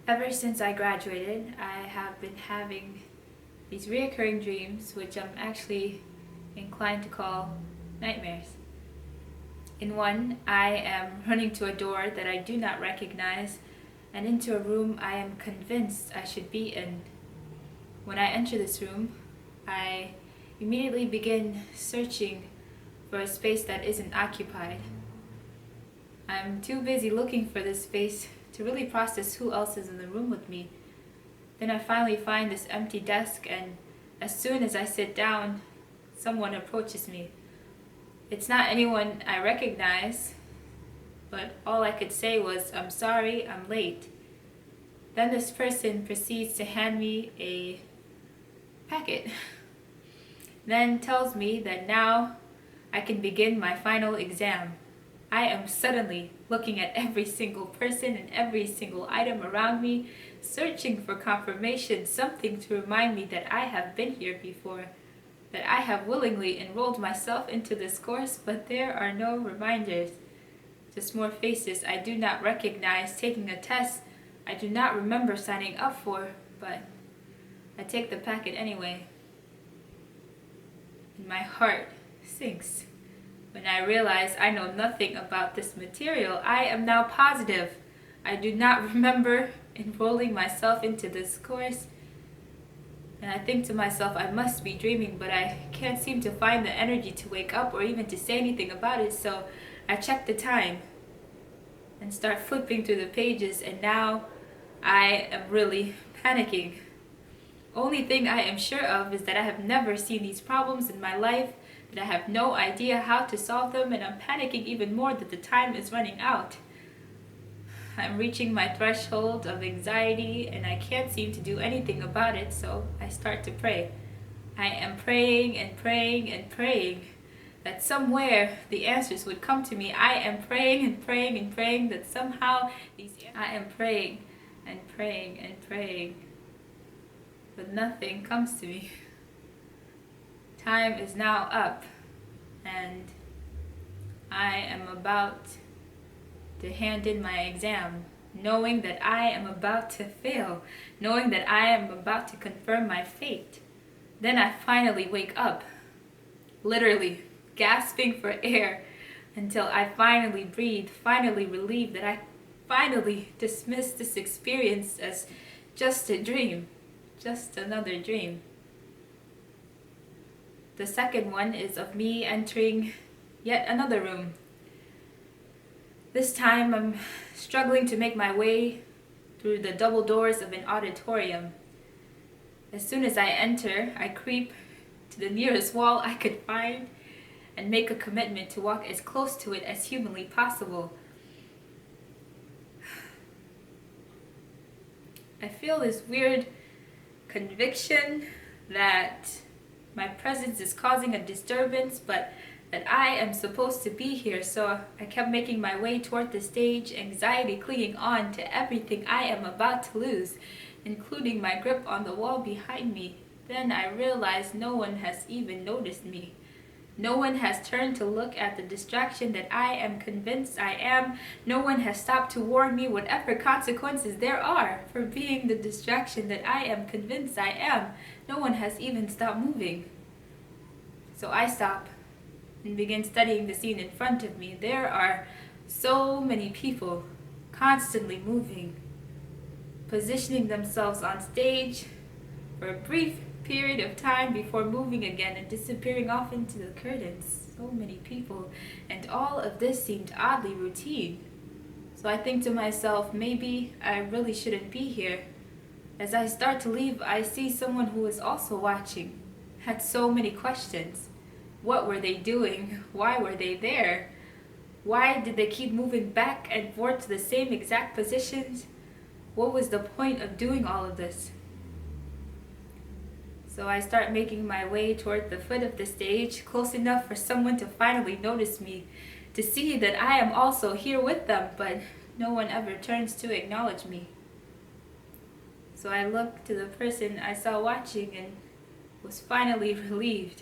Ever since I graduated, I have been having these reoccurring dreams, which I'm actually inclined to call nightmares. In one, I am running to a door that I do not recognize and into a room I am convinced I should be in. When I enter this room, I immediately begin searching for a space that isn't occupied. I'm too busy looking for this space to really process who else is in the room with me. Then I finally find this empty desk, and as soon as I sit down, someone approaches me. It's not anyone I recognize, but all I could say was, "I'm sorry, I'm late." Then this person proceeds to hand me a packet, then tells me that now I can begin my final exam. I am suddenly looking at every single person and every single item around me, searching for confirmation, something to remind me that I have been here before, that I have willingly enrolled myself into this course, but there are no reminders. Just more faces I do not recognize taking a test I do not remember signing up for, but I take the packet anyway. And my heart sinks when I realize I know nothing about this material. I am now positive I do not remember enrolling myself into this course. And I think to myself, I must be dreaming, but I can't seem to find the energy to wake up or even to say anything about it. So I check the time and start flipping through the pages, and now I am really panicking. Only thing I am sure of is that I have never seen these problems in my life, that I have no idea how to solve them, and I'm panicking even more that the time is running out. I'm reaching my threshold of anxiety and I can't seem to do anything about it, so I start to pray. I am praying and praying and praying that somewhere the answers would come to me. I am praying and praying and praying that somehow I am praying and praying and praying, but nothing comes to me. Time is now up, and I am about to hand in my exam, knowing that I am about to fail, knowing that I am about to confirm my fate. Then I finally wake up, literally gasping for air until I finally breathe, finally relieved that I finally dismissed this experience as just a dream, just another dream. The second one is of me entering yet another room. This time I'm struggling to make my way through the double doors of an auditorium. As soon as I enter, I creep to the nearest wall I could find and make a commitment to walk as close to it as humanly possible. I feel this weird conviction that my presence is causing a disturbance, but that I am supposed to be here, so I kept making my way toward the stage, anxiety clinging on to everything I am about to lose, including my grip on the wall behind me. Then I realized no one has even noticed me. No one has turned to look at the distraction that I am convinced I am. No one has stopped to warn me whatever consequences there are for being the distraction that I am convinced I am. No one has even stopped moving. So I stop and begin studying the scene in front of me. There are so many people constantly moving, positioning themselves on stage for a brief period of time before moving again and disappearing off into the curtains. So many people, and all of this seemed oddly routine. So I think to myself, maybe I really shouldn't be here. As I start to leave, I see someone who is also watching, had so many questions. What were they doing? Why were they there? Why did they keep moving back and forth to the same exact positions? What was the point of doing all of this? So I start making my way toward the foot of the stage, close enough for someone to finally notice me, to see that I am also here with them, but no one ever turns to acknowledge me. So I look to the person I saw watching and was finally relieved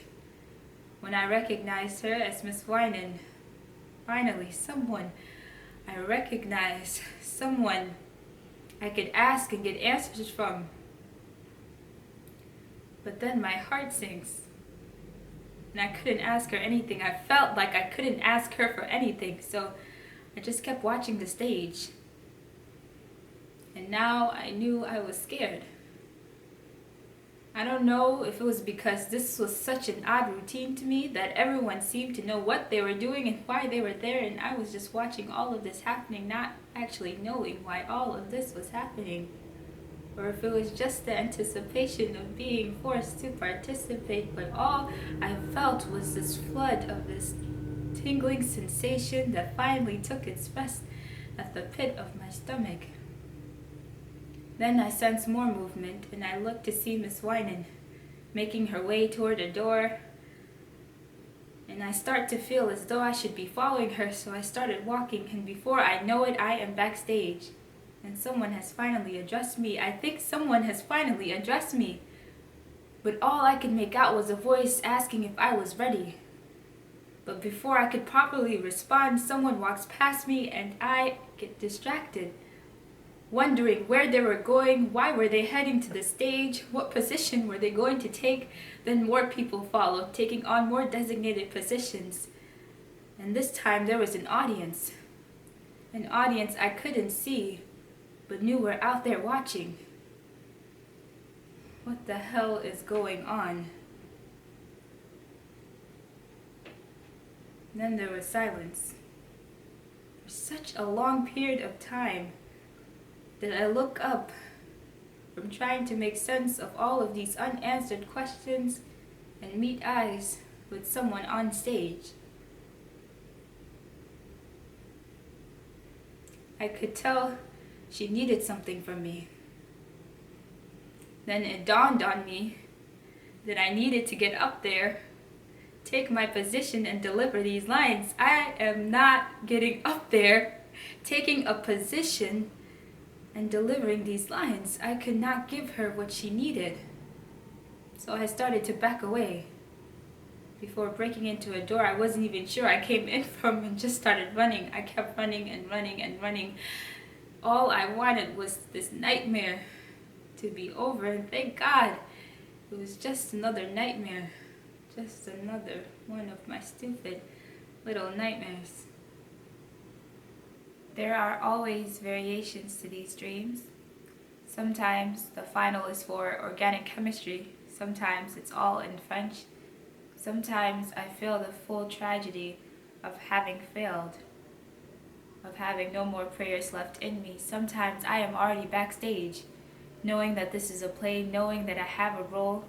when I recognized her as Miss Winan. Finally, someone I recognized, someone I could ask and get answers from. But then my heart sinks, and I couldn't ask her anything. I felt like I couldn't ask her for anything, so I just kept watching the stage. And now I knew I was scared. I don't know if it was because this was such an odd routine to me that everyone seemed to know what they were doing and why they were there, and I was just watching all of this happening, not actually knowing why all of this was happening. Or if it was just the anticipation of being forced to participate, but all I felt was this flood of this tingling sensation that finally took its rest at the pit of my stomach. Then I sensed more movement, and I looked to see Miss Winan making her way toward a door, and I start to feel as though I should be following her, so I started walking, and before I know it, I am backstage. And someone has finally addressed me. I think someone has finally addressed me. But all I could make out was a voice asking if I was ready. But before I could properly respond, someone walks past me and I get distracted, wondering where they were going, why were they heading to the stage, what position were they going to take. Then more people followed, taking on more designated positions. And this time there was an audience I couldn't see, but knew were out there watching. What the hell is going on? Then there was silence. For such a long period of time that I look up from trying to make sense of all of these unanswered questions and meet eyes with someone on stage. I could tell she needed something from me. Then it dawned on me that I needed to get up there, take my position, and deliver these lines. I am not getting up there, taking a position, and delivering these lines. I could not give her what she needed. So I started to back away. Before breaking into a door I wasn't even sure I came in from, and just started running. I kept running and running and running. All I wanted was this nightmare to be over, and thank God it was just another nightmare. Just another one of my stupid little nightmares. There are always variations to these dreams. Sometimes the final is for organic chemistry. Sometimes it's all in French. Sometimes I feel the full tragedy of having failed, of having no more prayers left in me. Sometimes I am already backstage, knowing that this is a play, knowing that I have a role,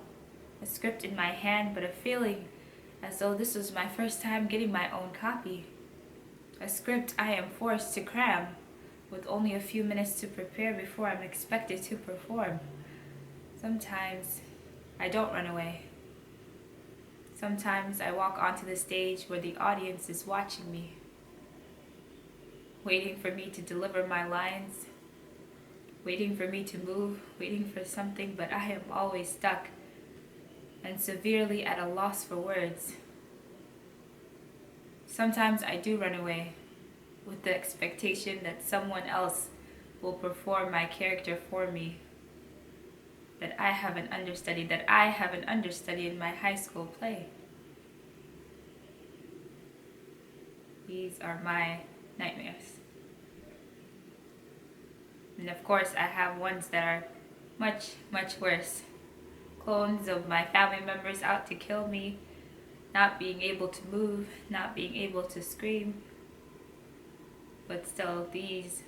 a script in my hand, but a feeling as though this was my first time getting my own copy. A script I am forced to cram, with only a few minutes to prepare before I'm expected to perform. Sometimes I don't run away. Sometimes I walk onto the stage where the audience is watching me, waiting for me to deliver my lines, waiting for me to move, waiting for something, but I am always stuck and severely at a loss for words. Sometimes I do run away with the expectation that someone else will perform my character for me, that I have an understudy in my high school play. These are my nightmares. And of course I have ones that are much, much worse. Clones of my family members out to kill me, not being able to move, not being able to scream. But still, these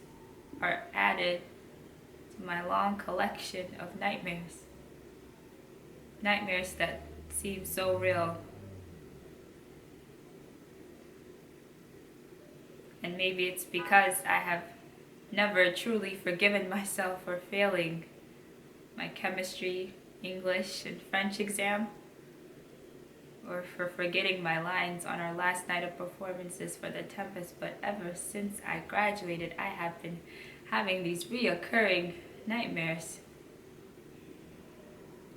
are added to my long collection of nightmares. Nightmares that seem so real. And maybe it's because I have never truly forgiven myself for failing my chemistry, English, and French exam, or for forgetting my lines on our last night of performances for The Tempest, but ever since I graduated, I have been having these reoccurring nightmares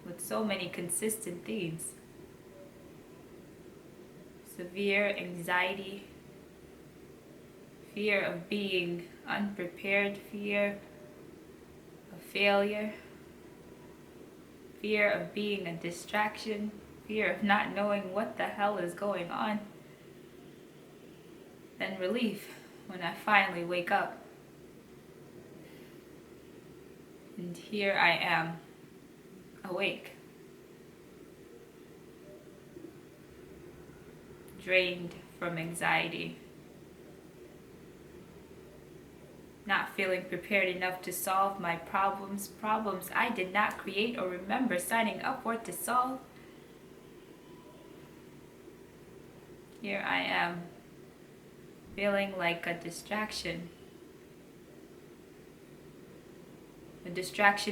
with so many consistent themes. Severe anxiety, fear of being unprepared, fear failure, fear of being a distraction, fear of not knowing what the hell is going on, then relief when I finally wake up. And here I am, awake, drained from anxiety, not feeling prepared enough to solve my problems I did not create or remember signing up for to solve. Here I am, feeling like a distraction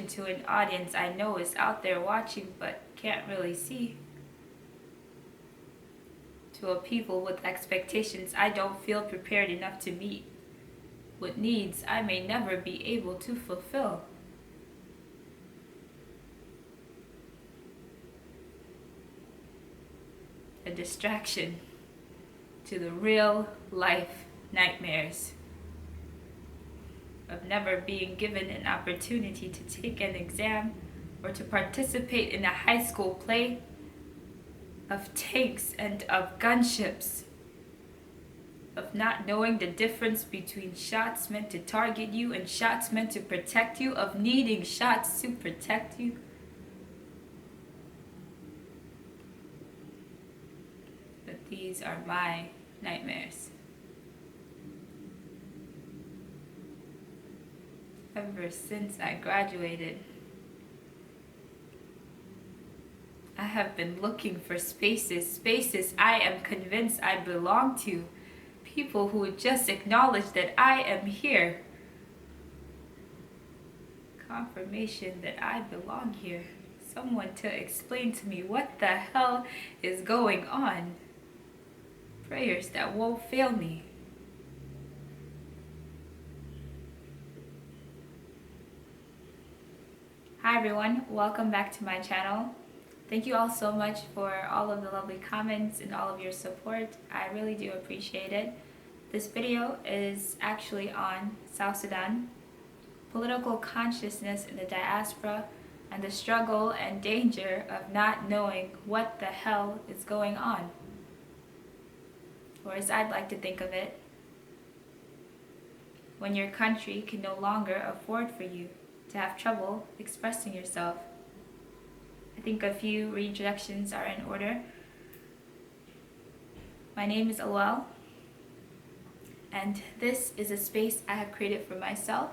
to an audience I know is out there watching but can't really see. To a people with expectations I don't feel prepared enough to meet, with needs I may never be able to fulfill. A distraction to the real life nightmares of never being given an opportunity to take an exam or to participate in a high school play, of tanks and of gunships, of not knowing the difference between shots meant to target you and shots meant to protect you, of needing shots to protect you. But these are my nightmares. Ever since I graduated, I have been looking for spaces I am convinced I belong to, people who would just acknowledge that I am here, confirmation that I belong here, someone to explain to me what the hell is going on, prayers that won't fail me. Hi everyone, welcome back to my channel. Thank you all so much for all of the lovely comments and all of your support. I really do appreciate it. This video is actually on South Sudan, political consciousness in the diaspora, and the struggle and danger of not knowing what the hell is going on. Or as I'd like to think of it, when your country can no longer afford for you to have trouble expressing yourself. I think a few reintroductions are in order. My name is Alwell, and this is a space I have created for myself.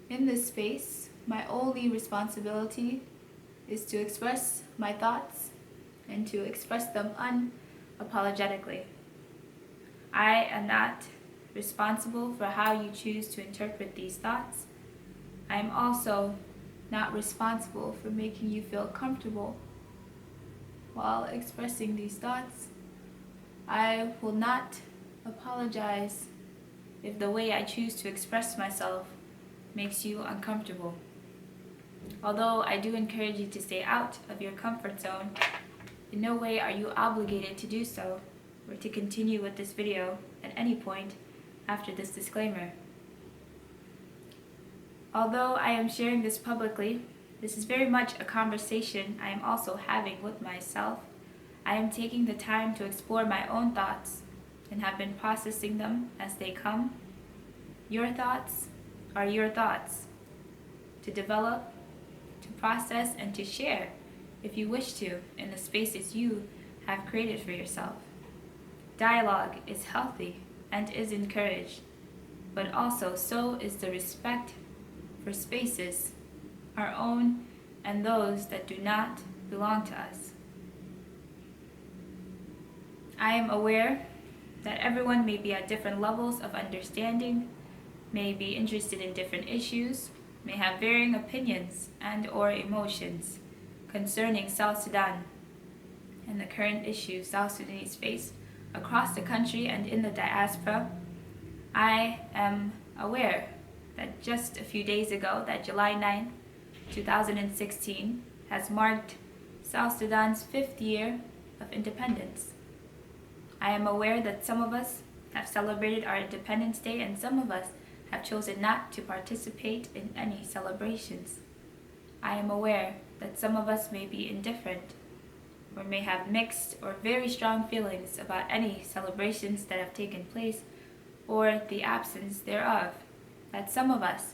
In this space, my only responsibility is to express my thoughts and to express them unapologetically. I am not responsible for how you choose to interpret these thoughts. I am also not responsible for making you feel comfortable while expressing these thoughts. I will not apologize if the way I choose to express myself makes you uncomfortable. Although I do encourage you to stay out of your comfort zone, in no way are you obligated to do so or to continue with this video at any point after this disclaimer. Although I am sharing this publicly, this is very much a conversation I am also having with myself. I am taking the time to explore my own thoughts and have been processing them as they come. Your thoughts are your thoughts, to develop, to process, and to share if you wish to in the spaces you have created for yourself. Dialogue is healthy and is encouraged, but also so is the respect for spaces, our own and those that do not belong to us. I am aware that everyone may be at different levels of understanding, may be interested in different issues, may have varying opinions and or emotions concerning South Sudan and the current issues South Sudanese face across the country and in the diaspora. I am aware that just a few days ago, that July 9th, 2016, has marked South Sudan's 5th year of independence. I am aware that some of us have celebrated our Independence Day and some of us have chosen not to participate in any celebrations. I am aware that some of us may be indifferent or may have mixed or very strong feelings about any celebrations that have taken place or the absence thereof, that some of us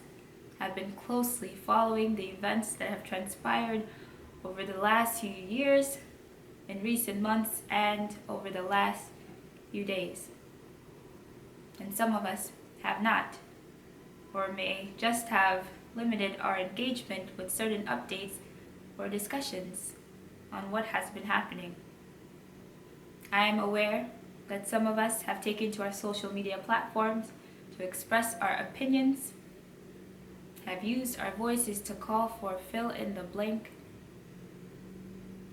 have been closely following the events that have transpired over the last few years, in recent months, and over the last few days. And some of us have not, or may just have limited our engagement with certain updates or discussions on what has been happening. I am aware that some of us have taken to our social media platforms to express our opinions, have used our voices to call for fill in the blank,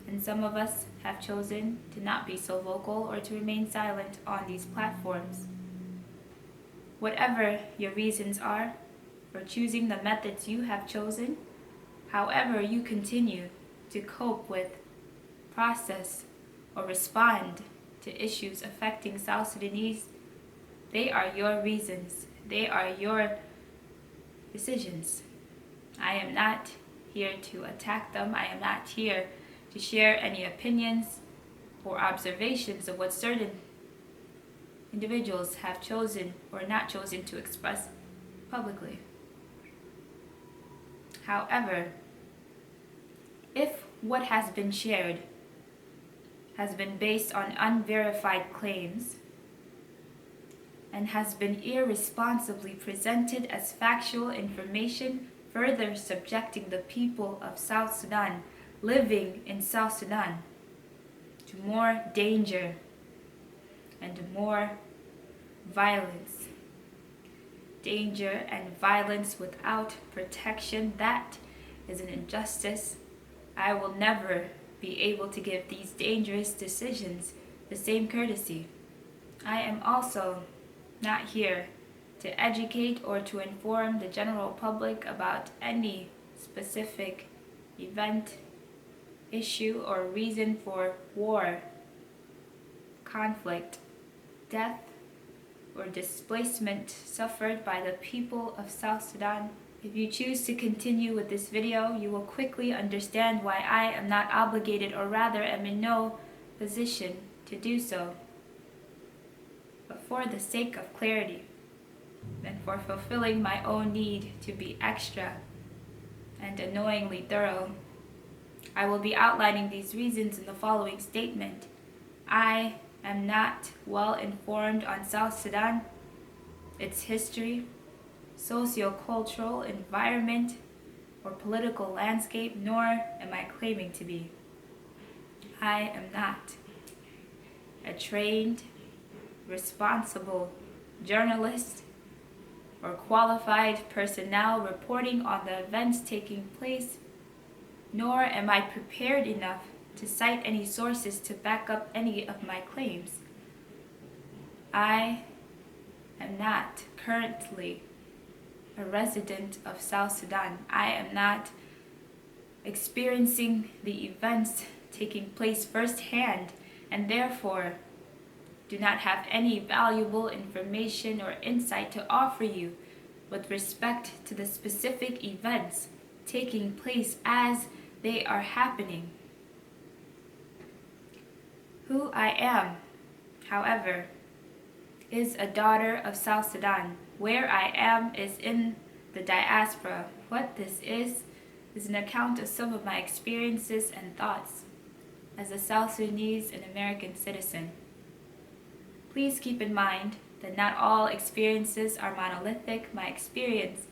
and some of us have chosen to not be so vocal or to remain silent on these platforms. Whatever your reasons are for choosing the methods you have chosen, however you continue to cope with, process, or respond to issues affecting South Sudanese, they are your reasons. They are your decisions. I am not here to attack them. I am not here to share any opinions or observations of what certain individuals have chosen or not chosen to express publicly. However, if what has been shared has been based on unverified claims and has been irresponsibly presented as factual information, further subjecting the people of South Sudan living in South Sudan to more danger and more violence. Danger and violence without protection, that is an injustice. I will never be able to give these dangerous decisions the same courtesy. I am also not here to educate or to inform the general public about any specific event, issue, or reason for war, conflict, death, or displacement suffered by the people of South Sudan. If you choose to continue with this video, you will quickly understand why I am not obligated, or rather am in no position to do so. But for the sake of clarity, and for fulfilling my own need to be extra and annoyingly thorough, I will be outlining these reasons in the following statement. I am not well informed on South Sudan, its history, socio-cultural environment, or political landscape, nor am I claiming to be. I am not a trained, responsible journalist or qualified personnel reporting on the events taking place, nor am I prepared enough to cite any sources to back up any of my claims. I am not currently a resident of South Sudan. I am not experiencing the events taking place firsthand, and therefore do not have any valuable information or insight to offer you with respect to the specific events taking place as they are happening. Who I am, however, is a daughter of South Sudan. Where I am is in the diaspora. What this is an account of some of my experiences and thoughts as a South Sudanese and American citizen. Please keep in mind that not all experiences are monolithic. My experience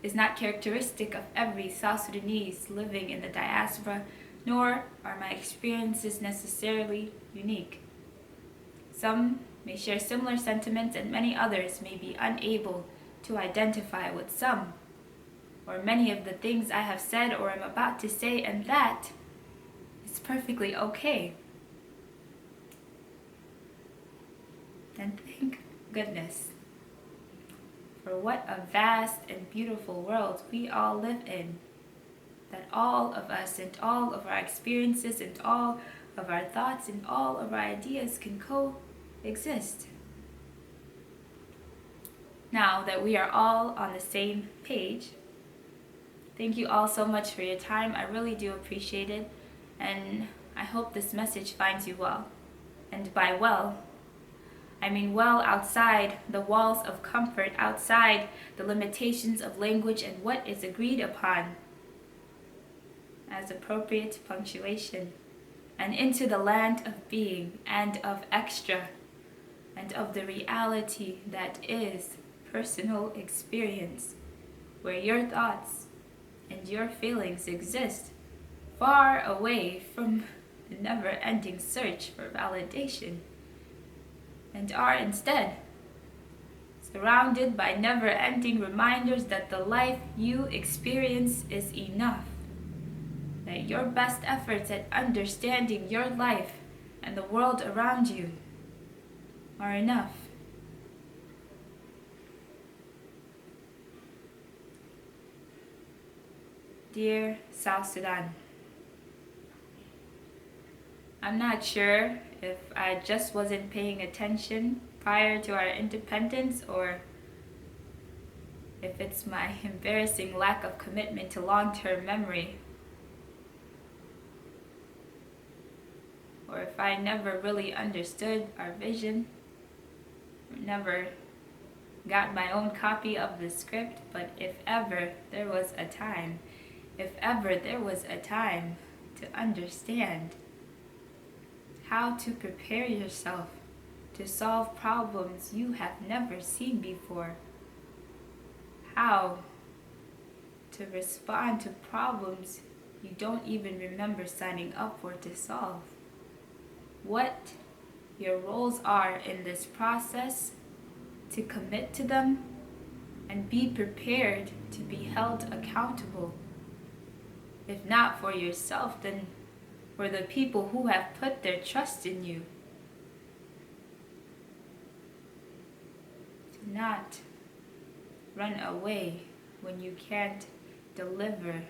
is not characteristic of every South Sudanese living in the diaspora, nor are my experiences necessarily unique. Some may share similar sentiments, and many others may be unable to identify with some or many of the things I have said or am about to say, and that is perfectly okay. And thank goodness for what a vast and beautiful world we all live in, that all of us and all of our experiences and all of our thoughts and all of our ideas can coexist. Now that we are all on the same page, thank you all so much for your time. I really do appreciate it, and I hope this message finds you well. And by well, I mean well outside the walls of comfort, outside the limitations of language and what is agreed upon as appropriate punctuation, and into the land of being and of extra and of the reality that is personal experience, where your thoughts and your feelings exist far away from the never-ending search for validation, and are instead surrounded by never-ending reminders that the life you experience is enough, that your best efforts at understanding your life and the world around you are enough. Dear South Sudan, I'm not sure if I just wasn't paying attention prior to our independence, or if it's my embarrassing lack of commitment to long-term memory, or if I never really understood our vision, or never got my own copy of the script. But if ever there was a time to understand how to prepare yourself to solve problems you have never seen before, how to respond to problems you don't even remember signing up for to solve, what your roles are in this process, to commit to them and be prepared to be held accountable, if not for yourself, then for the people who have put their trust in you. To not run away when you can't deliver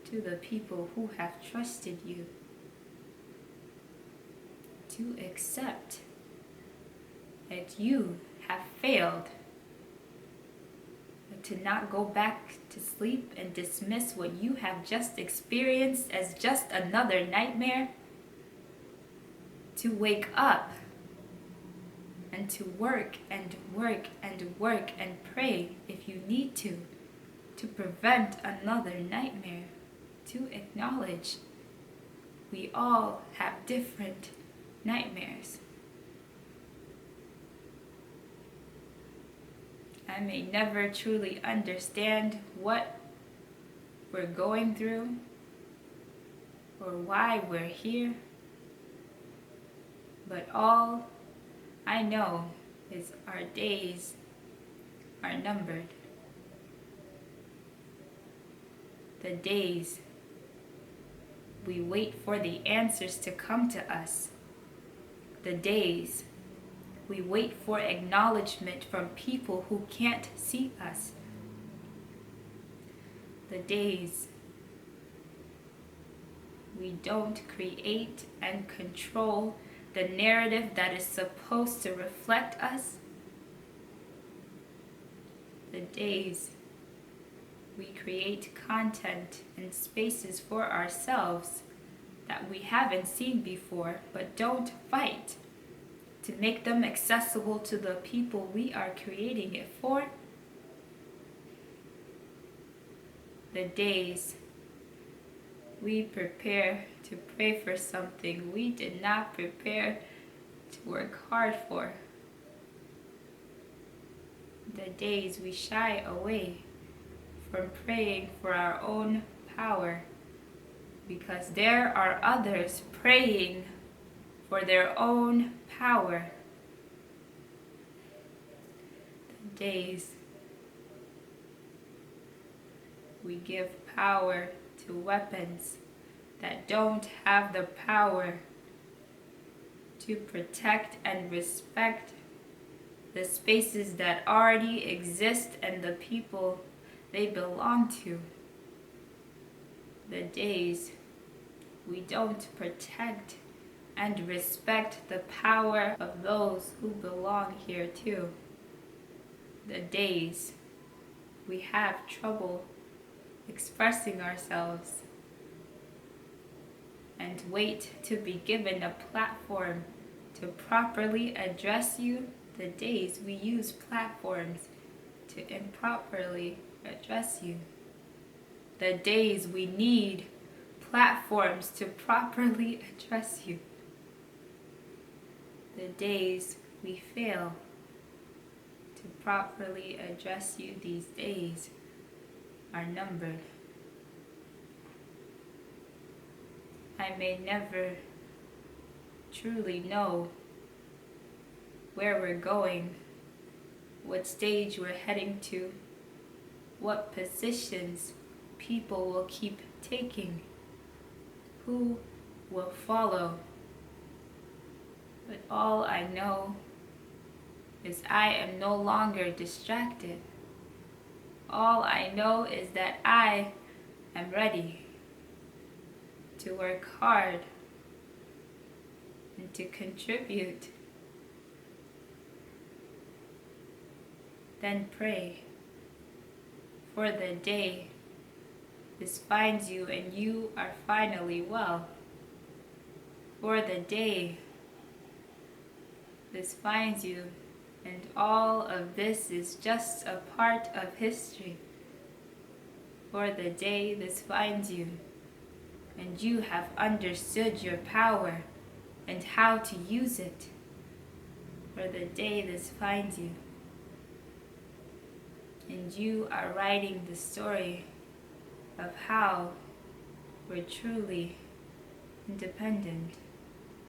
to the people who have trusted you. To accept that you have failed, but to not go back to sleep and dismiss what you have just experienced as just another nightmare. To wake up and to work and work and work and pray if you need to prevent another nightmare. To acknowledge we all have different nightmares. I may never truly understand what we're going through or why we're here, but all I know is our days are numbered. The days we wait for the answers to come to us. The days we wait for acknowledgement from people who can't see us. The days we don't create and control the narrative that is supposed to reflect us. The days we create content and spaces for ourselves that we haven't seen before, but don't fight to make them accessible to the people we are creating it for. The days we prepare to pray for something we did not prepare to work hard for. The days we shy away from praying for our own power because there are others praying for their own power. The days we give power to weapons that don't have the power to protect and respect the spaces that already exist and the people they belong to. The days we don't protect and respect the power of those who belong here too. the days we have trouble expressing ourselves and wait to be given a platform to properly address you, the days we use platforms to improperly address you, the days we need platforms to properly address you, the days we fail to properly address you, these days are numbered. I may never truly know where we're going, what stage we're heading to, what positions people will keep taking, who will follow. But all I know is I am no longer distracted. All I know is that I am ready to work hard and to contribute. Then pray for the day this finds you and you are finally well. For the day this finds you and all of this is just a part of history. For the day this finds you and you have understood your power and how to use it. For the day this finds you and you are writing the story of how we're truly independent.